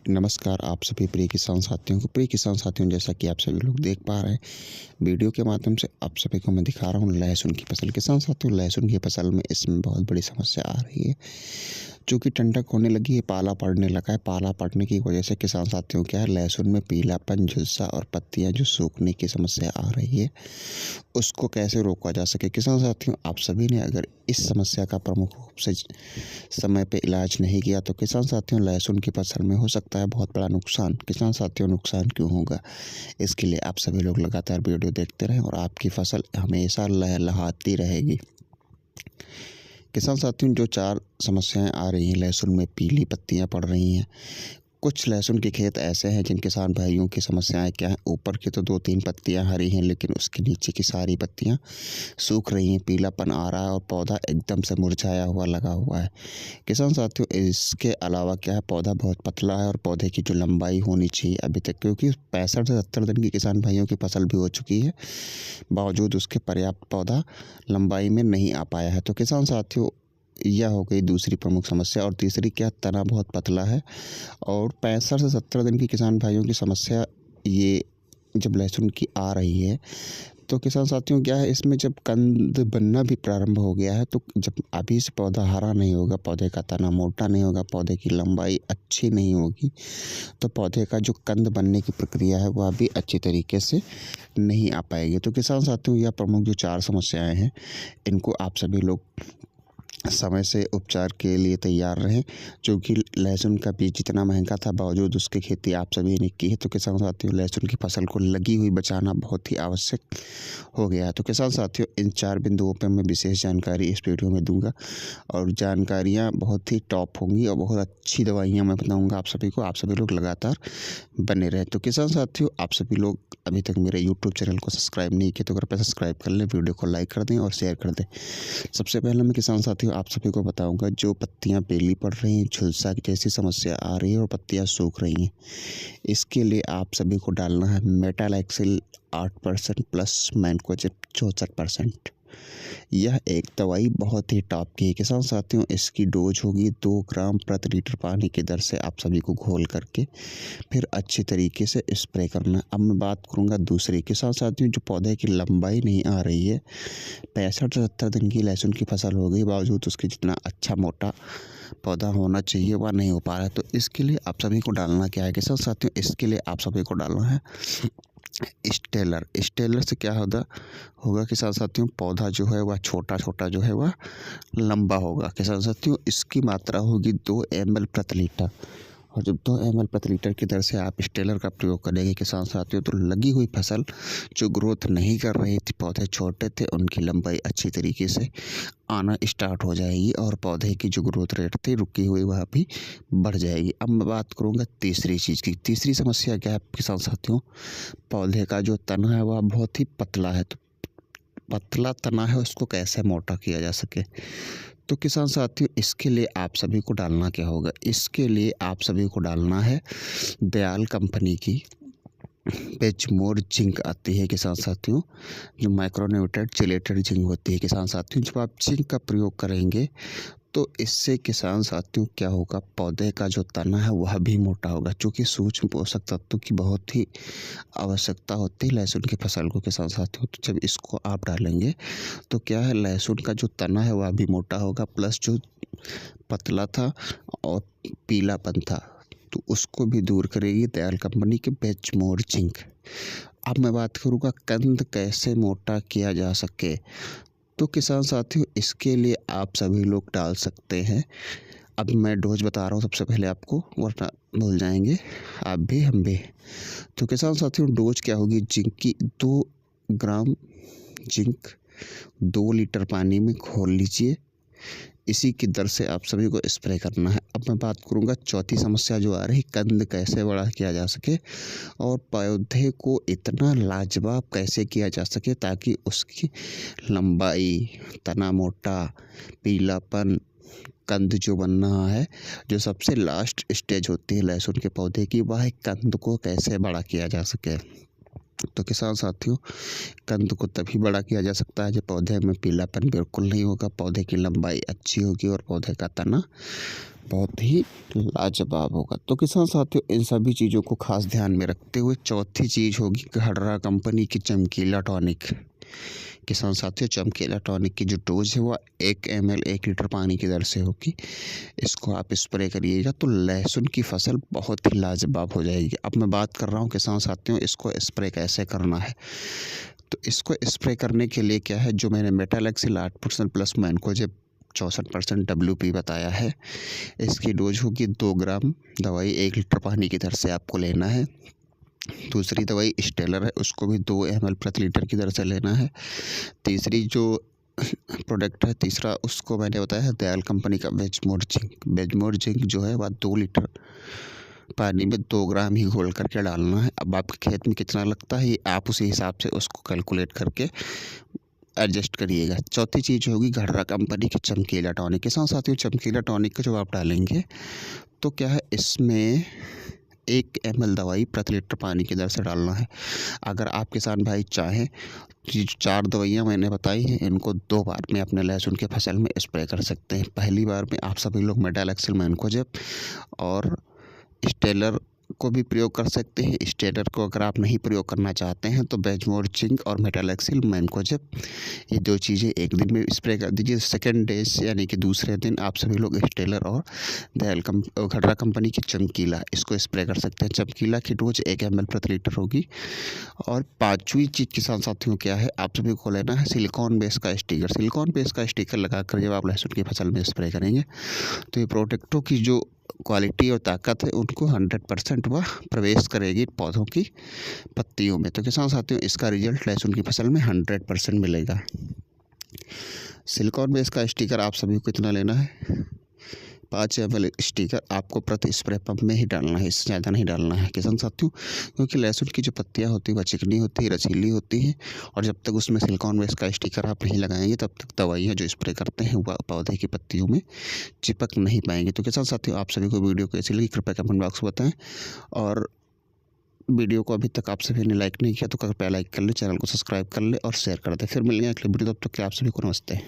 नमस्कार आप सभी प्रिय किसान साथियों को। जैसा कि आप सभी लोग देख पा रहे हैं वीडियो के माध्यम से, आप सभी को मैं दिखा रहा हूँ लहसुन की फसल। किसान साथियों, लहसुन की फसल में इसमें बहुत बड़ी समस्या आ रही है, चूँकि ठंडक होने लगी है, पाला पड़ने लगा है। पाला पड़ने की वजह से किसान साथियों क्या है, लहसुन में पीलापन, झुलसा और पत्तियां जो सूखने की समस्या आ रही है, उसको कैसे रोका जा सके। किसान साथियों, आप सभी ने अगर इस समस्या का प्रमुख रूप से समय पे इलाज नहीं किया तो किसान साथियों, लहसुन की फसल में हो सकता है बहुत बड़ा नुकसान। किसान साथियों, नुकसान क्यों होगा, इसके लिए आप सभी लोग लगातार वीडियो देखते रहें और आपकी फसल हमेशा लहलहाती रहेगी। किसान साथियों, जो 4 समस्याएं आ रही हैं लहसुन में, पीली पत्तियां पड़ रही हैं। कुछ लहसुन के खेत ऐसे हैं जिन किसान भाइयों की समस्याएं क्या है, ऊपर की तो 2-3 पत्तियां हरी हैं, लेकिन उसके नीचे की सारी पत्तियां सूख रही हैं, पीलापन आ रहा है और पौधा एकदम से मुरझाया हुआ लगा हुआ है। किसान साथियों, इसके अलावा क्या है, पौधा बहुत पतला है और पौधे की जो लंबाई होनी चाहिए अभी तक, क्योंकि 65 से 70 दिन की किसान भाइयों की फसल भी हो चुकी है, बावजूद उसके पर्याप्त पौधा लंबाई में नहीं आ पाया है। तो किसान साथियों, यह हो गई दूसरी प्रमुख समस्या। और तीसरी क्या, तना बहुत पतला है और 65 से 70 दिन की किसान भाइयों की समस्या ये जब लहसुन की आ रही है तो किसान साथियों क्या है, इसमें जब कंद बनना भी प्रारंभ हो गया है, तो जब अभी से पौधा हरा नहीं होगा, पौधे का तना मोटा नहीं होगा, पौधे की लंबाई अच्छी नहीं होगी, तो पौधे का जो कंद बनने की प्रक्रिया है वह भी अच्छी तरीके से नहीं आ पाएगी। तो किसान साथियों, यह प्रमुख जो 4 समस्याएं हैं, इनको आप सभी लोग समय से उपचार के लिए तैयार रहें। क्योंकि लहसुन का बीज जितना महंगा था, बावजूद उसकी खेती आप सभी ने की है। तो किसान साथियों, लहसुन की फसल को लगी हुई बचाना बहुत ही आवश्यक हो गया है। तो किसान साथियों, इन 4 बिंदुओं पर मैं विशेष जानकारी इस वीडियो में दूंगा और जानकारियाँ बहुत ही टॉप होंगी और बहुत अच्छी दवाइयाँ मैं बताऊँगा आप सभी को। आप सभी लोग लगातार बने रहें। तो किसान साथियों, आप सभी लोग अभी तक मेरे यूट्यूब चैनल को सब्सक्राइब नहीं किया तो कृपया सब्सक्राइब कर लें, वीडियो को लाइक कर दें और शेयर कर दें। सबसे पहले मैं किसान साथियों आप सभी को बताऊंगा, जो पत्तियां पीली पड़ रही हैं, झुलसा की जैसी समस्या आ रही है और पत्तियां सूख रही हैं, इसके लिए आप सभी को डालना है मेटालाक्सिल 8% प्लस मैनकोजेब 64%। यह एक दवाई बहुत ही टॉप की है किसान साथियों। इसकी डोज होगी 2 ग्राम प्रति लीटर पानी की दर से आप सभी को घोल करके फिर अच्छी तरीके से स्प्रे करना। अब मैं बात करूंगा दूसरी। किसान साथियों, जो पौधे की लंबाई नहीं आ रही है, 65 से 70 दिन की लहसुन की फसल हो गई, बावजूद उसके जितना अच्छा मोटा पौधा होना चाहिए वह नहीं हो पा रहा है। तो इसके लिए आप सभी को डालना क्या है किसान साथियों, इसके लिए आप सभी को डालना है स्टेलर से क्या होगा किसान साथियों, पौधा जो है वह छोटा छोटा जो है वह लंबा होगा। किसान साथियों, इसकी मात्रा होगी 2 ml प्रति लीटर, और जब 2 ml प्रति लीटर की दर से आप स्टेलर का प्रयोग करेंगे किसान साथियों, तो लगी हुई फसल जो ग्रोथ नहीं कर रही थी, पौधे छोटे थे, उनकी लंबाई अच्छी तरीके से आना स्टार्ट हो जाएगी और पौधे की जो ग्रोथ रेट थी रुकी हुई वह भी बढ़ जाएगी। अब मैं बात करूँगा तीसरी चीज़ की। तीसरी समस्या क्या है किसान साथियों, पौधे का जो तना है वह बहुत ही पतला है। तो पतला तना है, उसको कैसे मोटा किया जा सके, तो किसान साथियों इसके लिए आप सभी को डालना क्या होगा, इसके लिए आप सभी को डालना है दयाल कंपनी की पेचमोर जिंक आती है किसान साथियों, जो माइक्रोन्यूट्रिएंट चिलेटेड जिंक होती है किसान साथियों। जब आप जिंक का प्रयोग करेंगे तो इससे किसान साथियों क्या होगा, पौधे का जो तना है वह भी मोटा होगा। चूँकि सूक्ष्म पोषक तत्वों की बहुत ही आवश्यकता होती है लहसुन की फसल को किसान साथियों, तो जब इसको आप डालेंगे तो क्या है, लहसुन का जो तना है वह भी मोटा होगा, प्लस जो पतला था और पीलापन था तो उसको भी दूर करेगी दयाल कंपनी के पेचमोर जिंक। अब मैं बात करूँगा कंद कैसे मोटा किया जा सके, तो किसान साथियों इसके लिए आप सभी लोग डाल सकते हैं। अब मैं डोज बता रहा हूँ सबसे पहले आपको, वरना भूल जाएंगे आप भी हम भी। तो किसान साथियों, डोज क्या होगी जिंक की, 2 ग्राम जिंक 2 लीटर पानी में घोल लीजिए, इसी की दर से आप सभी को स्प्रे करना है। अब मैं बात करूंगा चौथी समस्या जो आ रही, कंद कैसे बड़ा किया जा सके और पौधे को इतना लाजवाब कैसे किया जा सके ताकि उसकी लंबाई, तना मोटा, पीलापन, कंद जो बन रहा है, जो सबसे लास्ट स्टेज होती है लहसुन के पौधे की, वह कंद को कैसे बड़ा किया जा सके। तो किसान साथियों, कंद को तभी बड़ा किया जा सकता है जब पौधे में पीलापन बिल्कुल नहीं होगा, पौधे की लंबाई अच्छी होगी और पौधे का तना बहुत ही लाजवाब होगा। तो किसान साथियों, इन सभी चीज़ों को खास ध्यान में रखते हुए चौथी चीज़ होगी घड़रा कंपनी की चमकीला टॉनिक। किसान साथियों, चमकीला टॉनिक की जो डोज है वो 1 ml 1 लीटर पानी की दर से होगी। इसको आप स्प्रे करिएगा तो लहसुन की फसल बहुत ही लाजवाब हो जाएगी। अब मैं बात कर रहा हूँ किसान साथियों, इसको स्प्रे कैसे करना है। तो इसको स्प्रे करने के लिए क्या है, जो मैंने मेटालेक्सिल 8% प्लस मैनकोजेब 64% WP बताया है, इसकी डोज होगी 2 ग्राम दवाई 1 लीटर पानी की दर से आपको लेना है। दूसरी दवाई स्टेलर है, उसको भी 2 ml प्रति लीटर की दर से लेना है। तीसरी जो प्रोडक्ट है तीसरा, उसको मैंने बताया है दयाल कंपनी का वेजमोर जिंक। वेजमोर जिंक जो है वह 2 लीटर पानी में 2 ग्राम ही घोल करके डालना है। अब आपके खेत में कितना लगता है आप उसी हिसाब से उसको कैलकुलेट करके एडजस्ट करिएगा। चौथी चीज़ होगी घड़रा कंपनी की चमकीला टॉनिक। किसान साथियों, चमकीला टॉनिक का जो आप डालेंगे तो क्या है, इसमें 1 ml दवाई प्रति लीटर पानी की दर से डालना है। अगर आप किसान भाई चाहें, ये 4 दवाइयाँ मैंने बताई हैं, इनको 2 बार में अपने लहसुन के फसल में स्प्रे कर सकते हैं। पहली बार में आप सभी लोग मेटालेक्सिल मैनकोजेब और स्टेलर को भी प्रयोग कर सकते हैं। स्टेलर को अगर आप नहीं प्रयोग करना चाहते हैं तो वेजमोर जिंक और मेटालेक्सिल मैनकोजेब, ये 2 चीज़ें एक दिन में स्प्रे कर दीजिए। सेकेंड डे से यानी कि दूसरे दिन आप सभी लोग स्टेलर और घड़रा कंपनी की चमकीला, इसको स्प्रे कर सकते हैं। चमकीला की डोज 1 ml प्रति लीटर होगी। और 5वीं चीज़ किसान साथियों क्या है, आप सभी को लेना है सिलिकॉन बेस का स्टिकर। सिलिकॉन बेस का स्टिकर लगा कर जब आप लहसुन की फसल में स्प्रे करेंगे तो ये प्रोडक्टों की जो क्वालिटी और ताकत है उनको 100% वह प्रवेश करेगी पौधों की पत्तियों में। तो किसान साथियों, इसका रिजल्ट लहसुन की फसल में 100% मिलेगा। सिलिकॉन बेस का स्टिकर आप सभी को कितना लेना है, 5 ml स्टिकर आपको प्रति स्प्रे पंप में ही डालना है, इससे ज़्यादा नहीं डालना है किसान साथियों। क्योंकि लहसुन की जो पत्तियां होती है वह चिकनी होती है, रसीली होती हैं, और जब तक उसमें सिलिकॉन बेस का स्टिकर आप नहीं लगाएंगे तब तक दवाइयाँ जो स्प्रे करते हैं वह पौधे की पत्तियों में चिपक नहीं पाएंगे। तो किसान साथियों, आप सभी को वीडियो कैसी लगी कृपया कमेंट बॉक्स में बताएँ। और वीडियो को अभी तक आप सभी ने लाइक नहीं किया तो कृपया लाइक कर ले, चैनल को सब्सक्राइब कर ले और शेयर कर दे। फिर मिलेंगे अगले वीडियो, तब तक के आप सभी को नमस्ते।